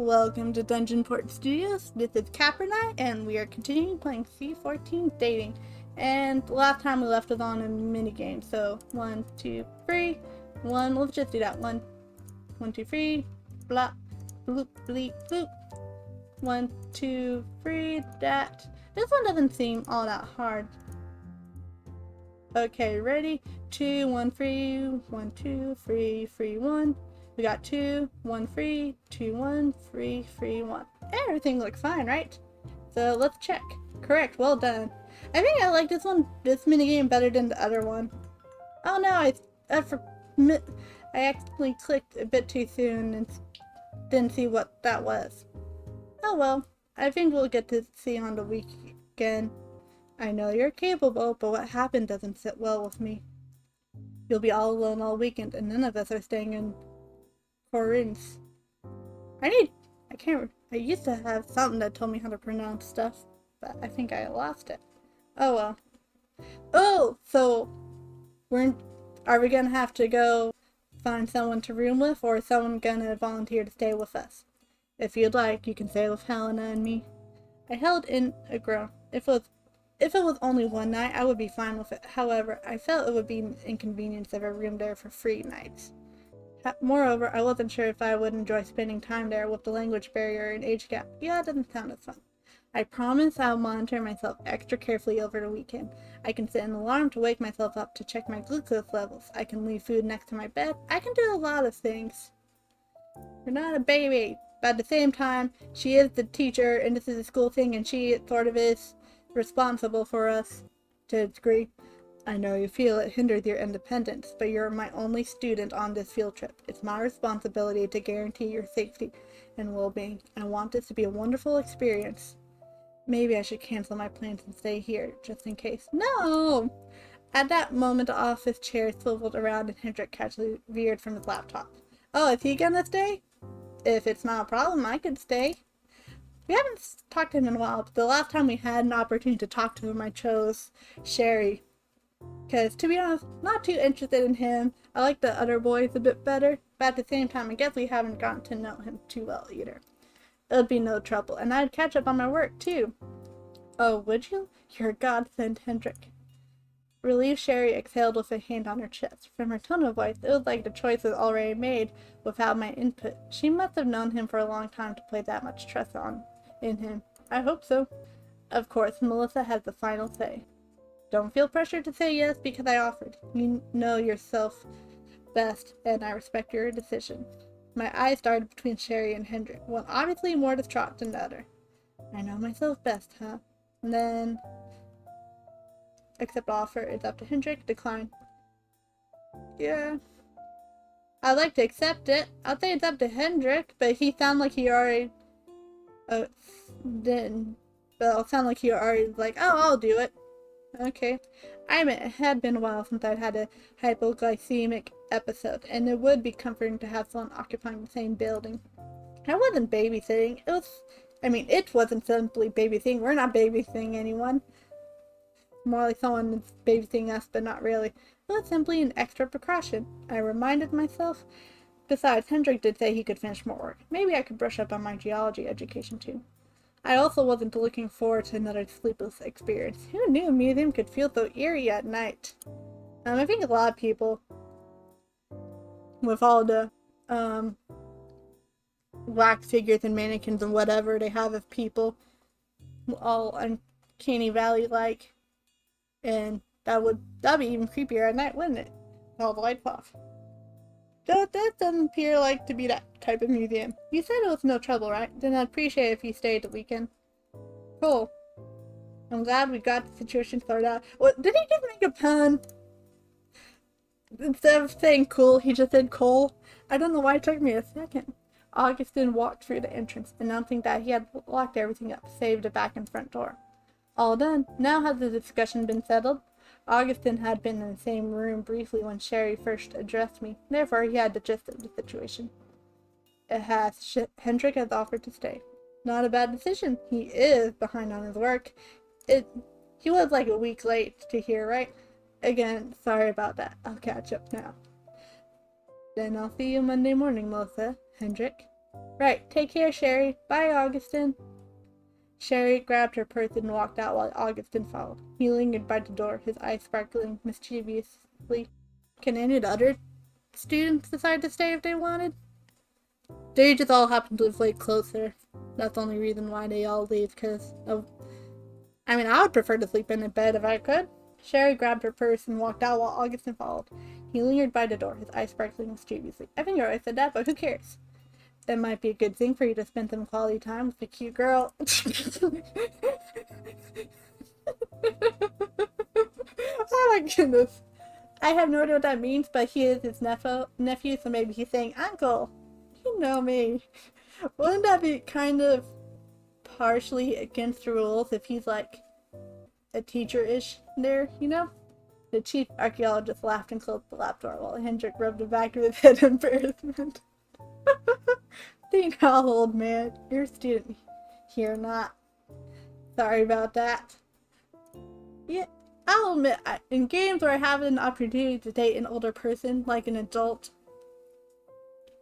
Welcome to Dungeon Port Studios. This is Capernight, and we are continuing playing C14 Dating. And last time we left was on a mini game. So 1, 2, 3, 1. Let's just do that. 1, 1, 2, 3. Blah, bloop, bleep, bloop. 1, 2, 3. That. This one doesn't seem all that hard. Okay, ready? 2, 1, 3. 1, 2, 3, 3, 1. We got 2, 1, 3, 2, 1, 3, 3, 1. Everything looks fine, right? So let's check. Correct, well done. I think I like this minigame better than the other one. Oh no, I accidentally clicked a bit too soon and didn't see what that was. Oh well, I think we'll get to see on the weekend. I know you're capable, but what happened doesn't sit well with me. You'll be all alone all weekend, and none of us are staying in Corinth. I used to have something that told me how to pronounce stuff, but I think I lost it. Oh well. Oh, so are we gonna have to go find someone to room with, or is someone gonna volunteer to stay with us? If you'd like, you can stay with Helena and me. I held in a groan. If it was only one night, I would be fine with it. However, I felt it would be an inconvenience if I roomed there for 3 nights. Moreover, I wasn't sure if I would enjoy spending time there with the language barrier and age gap. Yeah, it doesn't sound as fun. I promise I'll monitor myself extra carefully over the weekend. I can set an alarm to wake myself up to check my glucose levels. I can leave food next to my bed. I can do a lot of things. You're not a baby, but at the same time, she is the teacher, and this is a school thing, and she sort of is responsible for us to a degree. I know you feel it hinders your independence, but you're my only student on this field trip. It's my responsibility to guarantee your safety and well-being. I want this to be a wonderful experience. Maybe I should cancel my plans and stay here, just in case. No! At that moment, the office chair swiveled around and Hendrik casually veered from his laptop. Oh, is he gonna stay? If it's not a problem, I could stay. We haven't talked to him in a while, but the last time we had an opportunity to talk to him, I chose Sherry. Because, to be honest, not too interested in him. I like the other boys a bit better, but at the same time, I guess we haven't gotten to know him too well either. It would be no trouble, and I'd catch up on my work, too. Oh, would you? You're a godsend, Hendrik. Relieved, Sherry exhaled with a hand on her chest. From her tone of voice, it was like the choice was already made without my input. She must have known him for a long time to place that much trust in him. I hope so. Of course, Melissa has the final say. Don't feel pressured to say yes because I offered. You know yourself best, and I respect your decision. My eyes darted between Sherry and Hendrik, one obviously more distraught than the other. I know myself best, huh? And then, accept offer. It's up to Hendrik. Decline. Yeah. I'd like to accept it. I'll say it's up to Hendrik, but he sounded like he already didn't. But it'll sound like he already like, oh, I'll do it. Okay. I admit it had been a while since I'd had a hypoglycemic episode, and it would be comforting to have someone occupying the same building. I wasn't babysitting. It wasn't simply babysitting. We're not babysitting anyone. More like someone is babysitting us, but not really. It was simply an extra precaution, I reminded myself. Besides, Hendrik did say he could finish more work. Maybe I could brush up on my geology education too. I also wasn't looking forward to another sleepless experience. Who knew a museum could feel so eerie at night? I think a lot of people, with all the wax figures and mannequins and whatever they have of people, all uncanny valley-like, and that'd be even creepier at night, wouldn't it? With all the lights off. That doesn't appear like to be that type of museum. You said it was no trouble, right? Then I'd appreciate it if you stayed the weekend. Cool. I'm glad we got the situation sorted out. What, did he just make a pun? Instead of saying cool, he just said coal. I don't know why it took me a second. Augustin walked through the entrance, announcing that he had locked everything up, save the back and front door. All done. Now has the discussion been settled? Augustin had been in the same room briefly when Sherry first addressed me. Therefore, he had the gist of the situation. It has. Hendrik has offered to stay. Not a bad decision. He is behind on his work. He was like a week late to here, right? Again, sorry about that. I'll catch up now. Then I'll see you Monday morning, Melissa. Hendrik. Right, take care, Sherry. Bye, Augustin. Sherry grabbed her purse and walked out while Augustin followed. He lingered by the door, his eyes sparkling mischievously. Can any of the other students decide to stay if they wanted? They just all happen to live way closer. That's the only reason why they all leave, because of... I mean, I would prefer to sleep in a bed if I could. Sherry grabbed her purse and walked out while Augustin followed. He lingered by the door, his eyes sparkling mischievously. I think you already said that, but who cares? It might be a good thing for you to spend some quality time with a cute girl. Oh my goodness. I have no idea what that means, but he is his nephew, so maybe he's saying, Uncle, you know me. Wouldn't that be kind of partially against the rules if he's like a teacher-ish there, you know? The chief archaeologist laughed and closed the lap door while Hendrik rubbed the back of his head in embarrassment. Think how old man, you're a student here, not. Sorry about that. Yeah, I'll admit, in games where I have an opportunity to date an older person, like an adult,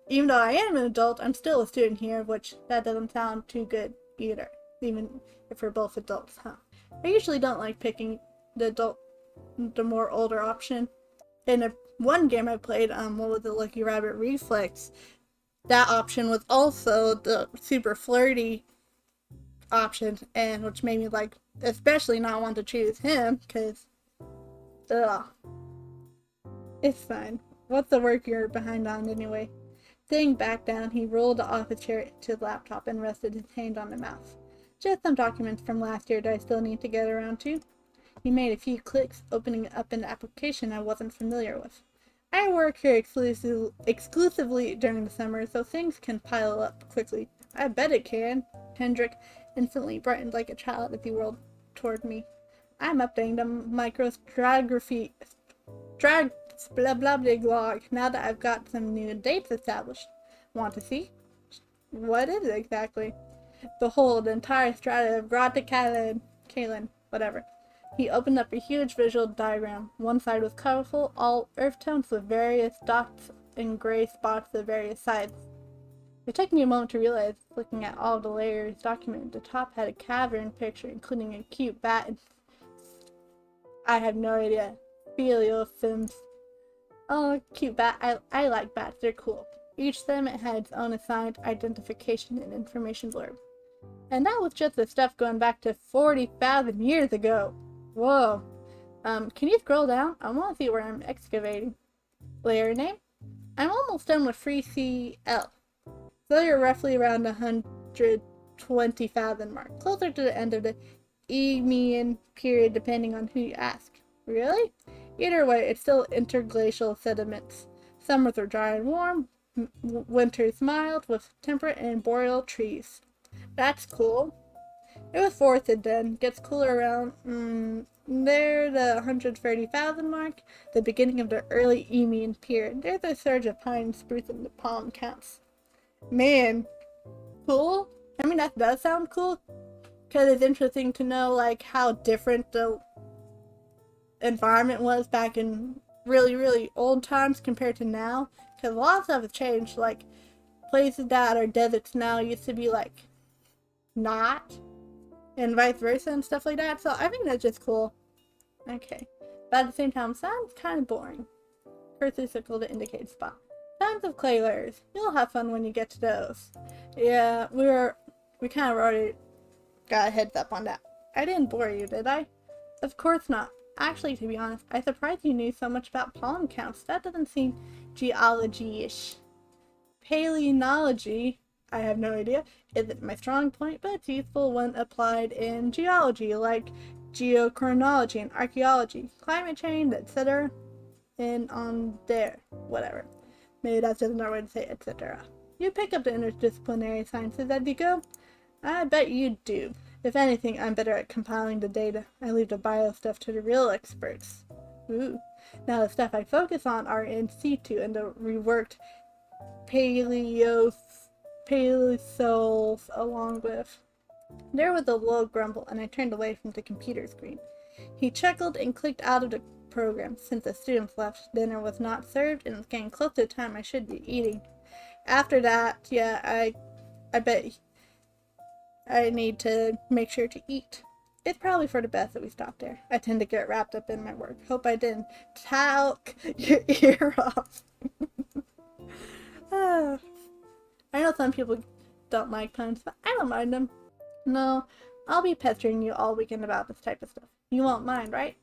even though I am an adult, I'm still a student here, which that doesn't sound too good either, even if we're both adults, huh? I usually don't like picking the more older option. In one game I played, what was it, Lucky Rabbit Reflex, that option was also the super flirty option, and which made me like especially not want to choose him, because it's fine. What's the work you're behind on anyway? Sitting back down, he rolled off his chair to the laptop and rested his hand on the mouse. Just some documents from last year that I still need to get around to. He made a few clicks, opening up an application I wasn't familiar with. I work here exclusively during the summer, so things can pile up quickly. I bet it can. Hendrik instantly brightened like a child as he whirled toward me. I'm updating the microstratigraphy blah blah blah log now that I've got some new dates established. Want to see? What is it exactly? Behold, the entire strata of Grata Kalin, whatever. He opened up a huge visual diagram. One side was colorful, all earth tones with various dots and gray spots at various sides. It took me a moment to realize, looking at all the layers documented, the top had a cavern picture, including a cute bat and... I have no idea. Philiophims. Oh, cute bat. I like bats. They're cool. Each segment had its own assigned identification and information blurb. And that was just the stuff going back to 40,000 years ago. Whoa. Can you scroll down? I want to see where I'm excavating. Layer name? I'm almost done with 3CL. So you're roughly around 120,000 mark. Closer to the end of the Eemian period, depending on who you ask. Really? Either way, it's still interglacial sediments. Summers are dry and warm, winters mild, with temperate and boreal trees. That's cool. It was forested then. Gets cooler around, there, the 130,000 mark, the beginning of the early Eemian period. There's a surge of pine, spruce, and the palm counts. Man, cool? I mean, that does sound cool, because it's interesting to know, like, how different the environment was back in really, really old times compared to now, because a lot of stuff has changed. Like, places that are deserts now used to be, like, not, and vice versa and stuff like that, so I think that's just cool. Okay, but at the same time, sounds kind of boring. Cursor circle to indicate spot. Tons of clay layers. You'll have fun when you get to those. Yeah, we kind of already got a heads up on that. I didn't bore you, did I? Of course not. Actually, to be honest, I'm surprised you knew so much about pollen counts. That doesn't seem geology-ish. Paleontology, I have no idea, isn't my strong point, but it's useful when applied in geology, like geochronology and archaeology, climate change, etc. And on there, whatever. Maybe that's just another way to say etc. You pick up the interdisciplinary sciences as you go? I bet you do. If anything, I'm better at compiling the data. I leave the bio stuff to the real experts. Ooh. Now the stuff I focus on are in situ and the reworked paleosols along with... There was a low grumble, and I turned away from the computer screen. He chuckled and clicked out of the program. Since the students left, dinner was not served, and it's getting close to the time I should be eating. After that, yeah, I bet I need to make sure to eat. It's probably for the best that we stop there. I tend to get wrapped up in my work. Hope I didn't talk your ear off. Ah, I know some people don't like puns, but I don't mind them. No, I'll be pestering you all weekend about this type of stuff. You won't mind, right?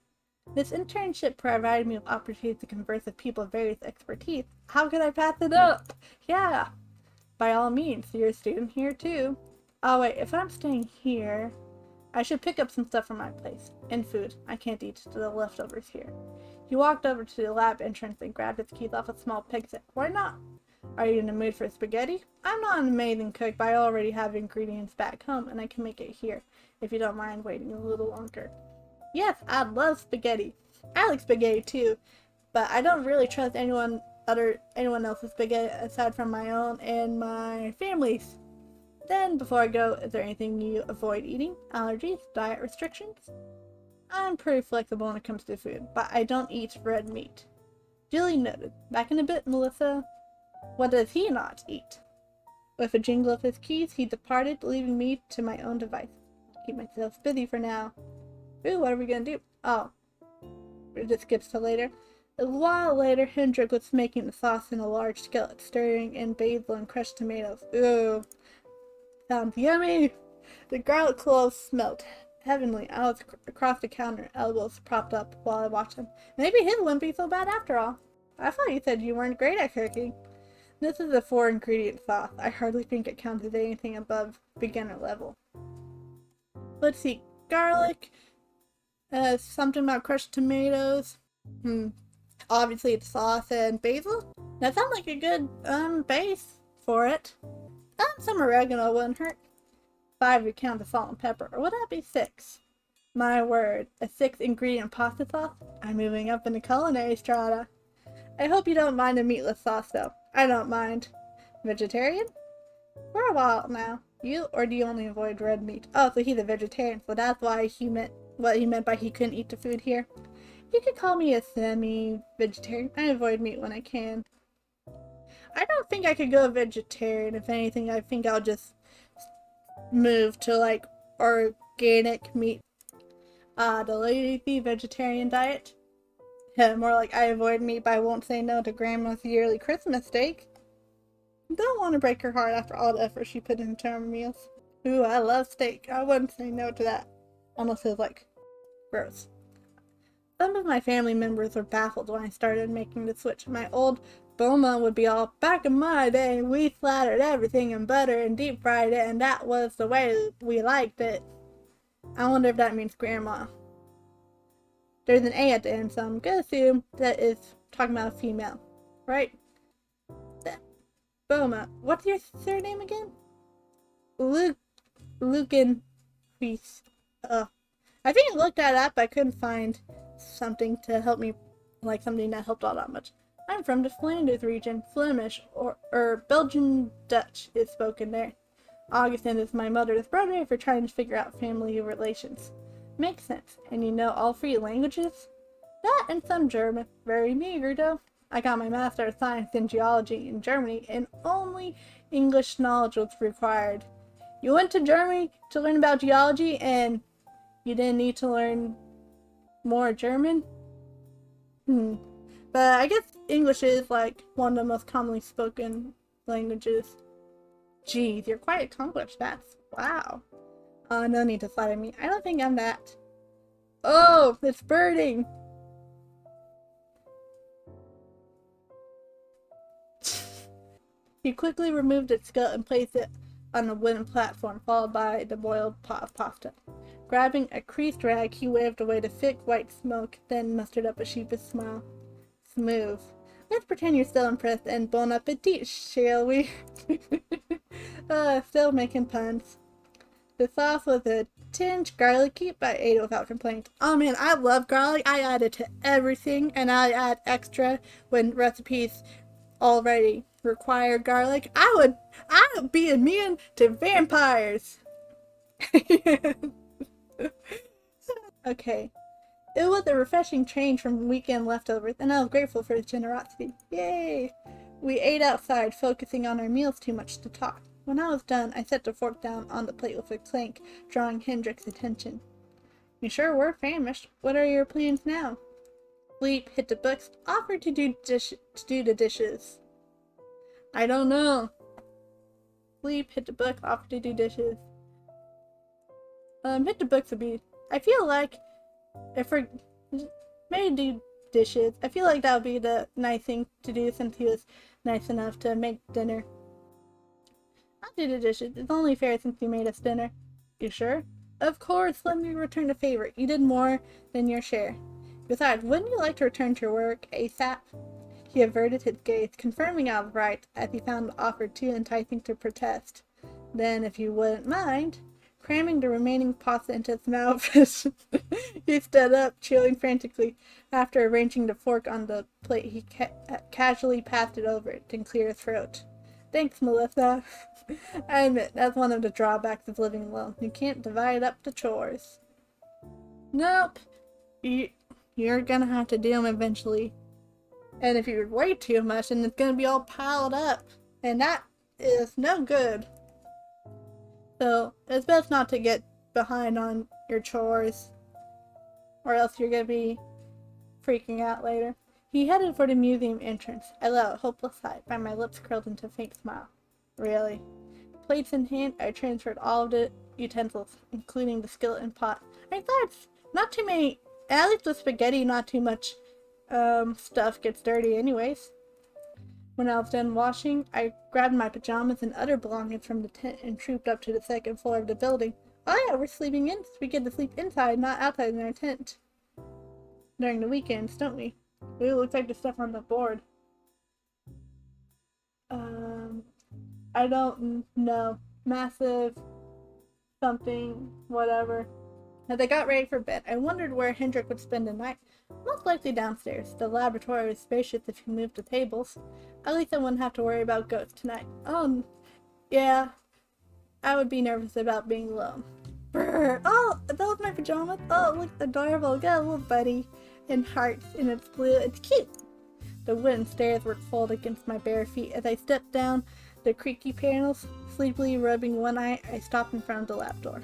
This internship provided me with opportunities to converse with people of various expertise. How could I pass it up? Yeah, by all means, you're a student here too. Oh wait, if I'm staying here, I should pick up some stuff from my place. And food. I can't eat the leftovers here. He walked over to the lab entrance and grabbed his keys off a small pig set. Why not? Are you in the mood for spaghetti? I'm not an amazing cook, but I already have ingredients back home, and I can make it here, if you don't mind waiting a little longer. Yes, I love spaghetti. I like spaghetti too, but I don't really trust anyone else's spaghetti aside from my own and my family's. Then, before I go, is there anything you avoid eating? Allergies? Diet restrictions? I'm pretty flexible when it comes to food, but I don't eat red meat. Duly noted. Back in a bit, Melissa. What does he not eat? With a jingle of his keys, he departed, leaving me to my own device. Keep myself busy for now. Ooh, what are we gonna do? Oh, it just skips to later. A while later, Hendrik was making the sauce in a large skillet, stirring in basil and crushed tomatoes. Ooh. Sounds yummy! The garlic cloves smelled heavenly. I was across the counter, elbows propped up while I watched him. Maybe his wouldn't be so bad after all. I thought you said you weren't great at cooking. This is a 4-ingredient sauce. I hardly think it counts as anything above beginner level. Let's see. Garlic. Something about crushed tomatoes. Obviously it's sauce and basil. That sounds like a good, base for it. Some oregano wouldn't hurt. 5 would count the salt and pepper, or would that be 6? My word, a 6-ingredient pasta sauce? I'm moving up in the culinary strata. I hope you don't mind a meatless sauce, though. I don't mind. Vegetarian? For a while now. You, or do you only avoid red meat? Oh, so he's a vegetarian, so that's why he meant what he meant by he couldn't eat the food here. You could call me a semi-vegetarian. I avoid meat when I can. I don't think I could go vegetarian. If anything, I think I'll just move to, like, organic meat. The lazy vegetarian diet. Yeah, more like I avoid meat, but I won't say no to Grandma's yearly Christmas steak. Don't want to break her heart after all the effort she put into our meals. Ooh, I love steak. I wouldn't say no to that. Unless it was, like, gross. Some of my family members were baffled when I started making the switch. My old Boma would be all, back in my day, we slathered everything in butter and deep fried it, and that was the way we liked it. I wonder if that means Grandma. There's an A at the end, so I'm gonna assume that is talking about a female. Right? Boma. What's your surname again? Lucan Priest. I think I looked that up, but I couldn't find something to help me, like something that helped all that much. I'm from the Flanders region. Flemish or Belgian Dutch is spoken there. Augustin is my mother's brother for trying to figure out family relations. Makes sense. And you know all 3 languages? That and some German. Very meager though. I got my Master of Science in Geology in Germany, and only English knowledge was required. You went to Germany to learn about geology, and you didn't need to learn more German? But I guess English is, like, one of the most commonly spoken languages. Geez, you're quite accomplished. That's... wow. No need to flatter me. I don't think I'm that. Oh, it's burning! He quickly removed its skull and placed it on a wooden platform, followed by the boiled pot of pasta. Grabbing a creased rag, he waved away the thick white smoke, then mustered up a sheepish smile. Smooth. Let's pretend you're still impressed and bon appetit, shall we? Still making puns. The sauce was a tinge garlicky, but I ate it without complaint. Oh man, I love garlic. I add it to everything, and I add extra when recipes already require garlic. I would be immune to vampires. Okay. It was a refreshing change from weekend leftovers, and I was grateful for his generosity. Yay! We ate outside, focusing on our meals too much to talk. When I was done, I set the fork down on the plate with a clank, drawing Hendrik's attention. You sure were famished. What are your plans now? Sleep, hit the books, offer to do the dishes. I don't know. Sleep, hit the book, offer to do dishes. Hit the books would be... I feel like if we're... Maybe do dishes. I feel like that would be the nice thing to do since he was nice enough to make dinner. I'll do the dishes. It's only fair since you made us dinner. You sure? Of course, let me return the favor. You did more than your share. Besides, wouldn't you like to return to your work ASAP? He averted his gaze, confirming I was right, as he found the offer too enticing to protest. Then, if you wouldn't mind, cramming the remaining pasta into his mouth, he stood up, chewing frantically. After arranging the fork on the plate, he casually passed it over it to clear his throat. Thanks, Melissa. I admit, that's one of the drawbacks of living alone. You can't divide up the chores. Nope. You're gonna have to do them eventually. And if you wait too much, then it's gonna be all piled up. And that is no good. So, it's best not to get behind on your chores. Or else you're gonna be freaking out later. He headed for the museum entrance. I let out a hopeless sigh, by my lips curled into a faint smile. Really? Plates in hand, I transferred all of the utensils, including the skillet and pot. I thought not too many, at least with spaghetti, not too much stuff gets dirty anyways. When I was done washing, I grabbed my pajamas and other belongings from the tent and trooped up to the second floor of the building. Oh yeah, we get to sleep inside, not outside in our tent. During the weekends, don't we? It looks like the stuff on the board. I don't know. Massive something, whatever. As I got ready for bed, I wondered where Hendrik would spend the night. Most likely downstairs. The laboratory was spacious if he moved the tables. At least I wouldn't have to worry about ghosts tonight. Oh, yeah. I would be nervous about being alone. Brr. Oh, those are my pajamas. Oh, it looks adorable. Got a little buddy and hearts, and it's blue. It's cute. The wooden stairs were cold against my bare feet. As I stepped down the creaky panels, sleepily rubbing one eye, I stopped in front of the lab door.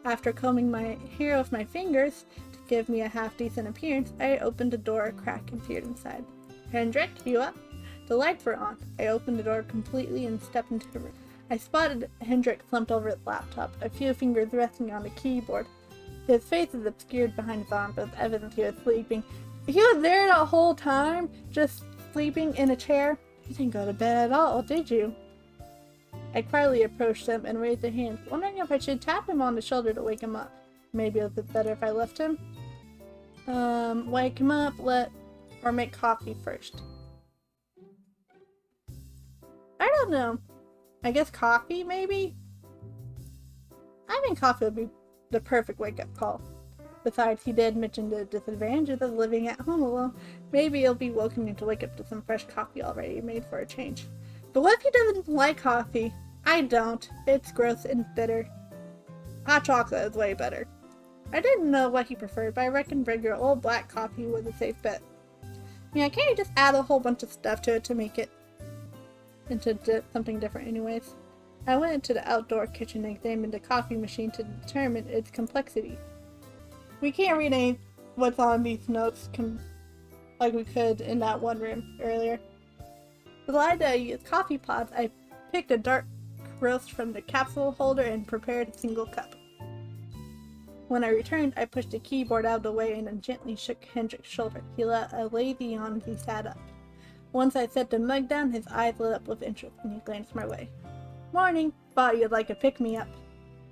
After combing my hair with my fingers to give me a half-decent appearance, I opened the door a crack and peered inside. Hendrik, you up? The lights were on. I opened the door completely and stepped into the room. I spotted Hendrik slumped over his laptop, a few fingers resting on the keyboard. His face was obscured behind his arm, but it was evident he was sleeping. He was there the whole time, just sleeping in a chair. You didn't go to bed at all, did you? I quietly approached him and raised a hand, wondering if I should tap him on the shoulder to wake him up. Maybe it was better if I left him. Wake him up, or make coffee first. I don't know. I guess coffee, maybe? I think coffee would be the perfect wake-up call. Besides, he did mention the disadvantages of living at home alone. Maybe he'll be welcoming to wake up to some fresh coffee already made for a change. But what if he doesn't like coffee? I don't. It's gross and bitter. Hot chocolate is way better. I didn't know what he preferred, but I reckoned regular old black coffee was a safe bet. Yeah, can't you just add a whole bunch of stuff to it to make it into something different anyways? I went into the outdoor kitchen and examined the coffee machine to determine its complexity. We can't read what's on these notes like we could in that one room earlier. With the idea I used coffee pods, I picked a dark roast from the capsule holder and prepared a single cup. When I returned, I pushed the keyboard out of the way and then gently shook Hendrik's shoulder. He let a lazy yawn as he sat up. Once I set the mug down, his eyes lit up with interest and he glanced my way. Morning! Thought you'd like a pick-me-up.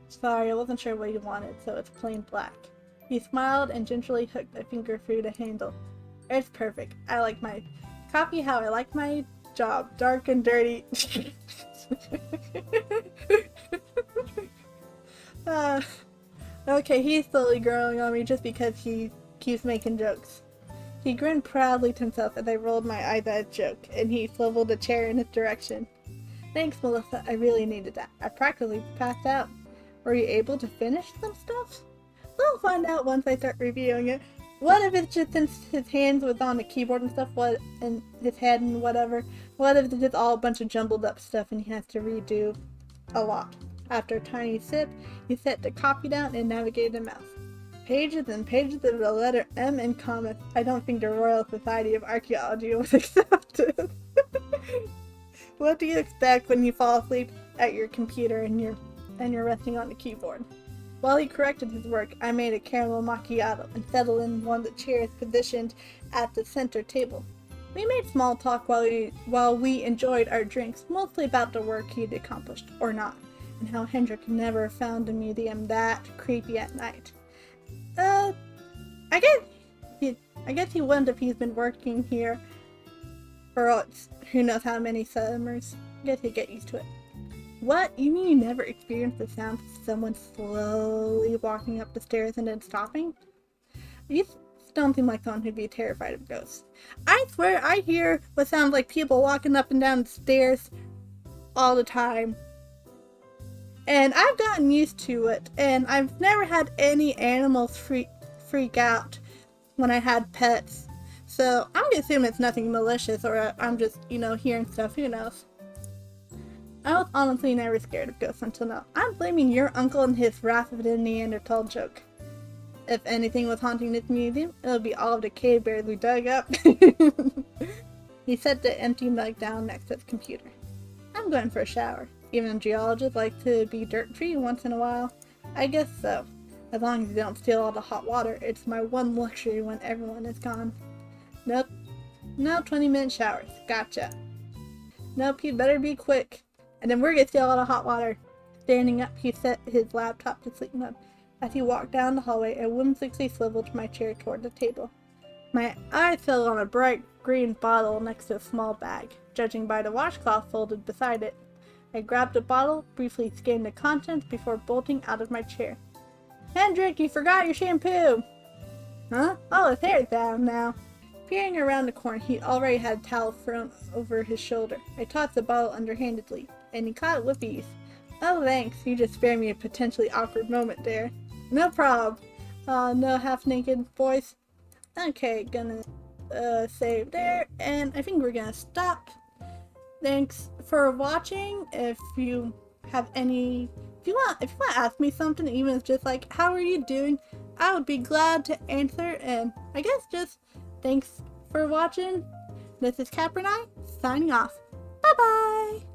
Sorry, I wasn't sure what you wanted, so it's plain black. He smiled and gingerly hooked a finger through the handle. It's perfect. I like my coffee how I like my job. Dark and dirty. Okay, he's slowly growing on me just because he keeps making jokes. He grinned proudly to himself as I rolled my eyes at his joke, and he swiveled a chair in his direction. Thanks, Melissa. I really needed that. I practically passed out. Were you able to finish some stuff? We'll find out once I start reviewing it. What if it's just since his hands was on the keyboard and stuff, and his head and whatever, what if it's just all a bunch of jumbled up stuff and he has to redo a lot? After a tiny sip, he set the coffee down and navigated the mouse. Pages and pages of the letter M in comic. I don't think the Royal Society of Archaeology would accept it. What do you expect when you fall asleep at your computer and you're resting on the keyboard? While he corrected his work, I made a caramel macchiato and settled in one of the chairs positioned at the center table. We made small talk while we enjoyed our drinks, mostly about the work he'd accomplished, or not, and how Hendrik never found the museum that creepy at night. I guess he wouldn't if he's been working here for who knows how many summers. I guess he'd get used to it. What? You mean you never experienced the sound of someone slowly walking up the stairs and then stopping? You don't seem like someone who'd be terrified of ghosts. I swear I hear what sounds like people walking up and down the stairs all the time. And I've gotten used to it, and I've never had any animals freak out when I had pets. So I'm gonna assume it's nothing malicious, or I'm just, hearing stuff, who knows. I was honestly never scared of ghosts until now. I'm blaming your uncle and his Wrath of the Neanderthal joke. If anything was haunting this museum, it would be all of the cave bears we dug up. He set the empty mug down next to his computer. I'm going for a shower. Even geologists like to be dirt-free once in a while. I guess so. As long as you don't steal all the hot water, it's my one luxury when everyone is gone. Nope. No 20-minute showers. Gotcha. Nope, you better be quick. And then we're gonna steal all the hot water. Standing up, he set his laptop to sleep mode. As he walked down the hallway, I whimsically swiveled my chair toward the table. My eye fell on a bright green bottle next to a small bag, judging by the washcloth folded beside it. I grabbed the bottle, briefly scanned the contents before bolting out of my chair. Hendrik, you forgot your shampoo! Huh? Oh, his hair's down now. Peering around the corner, he already had a towel thrown over his shoulder. I tossed the bottle underhandedly, and he caught it with ease. Oh, thanks. You just spared me a potentially awkward moment there. No prob. No half-naked voice. Okay, gonna save there, and I think we're gonna stop. Thanks for watching. If you want to ask me something, even if it's just like, how are you doing, I would be glad to answer. And I guess just thanks for watching. This is Cap and I signing off. Bye bye.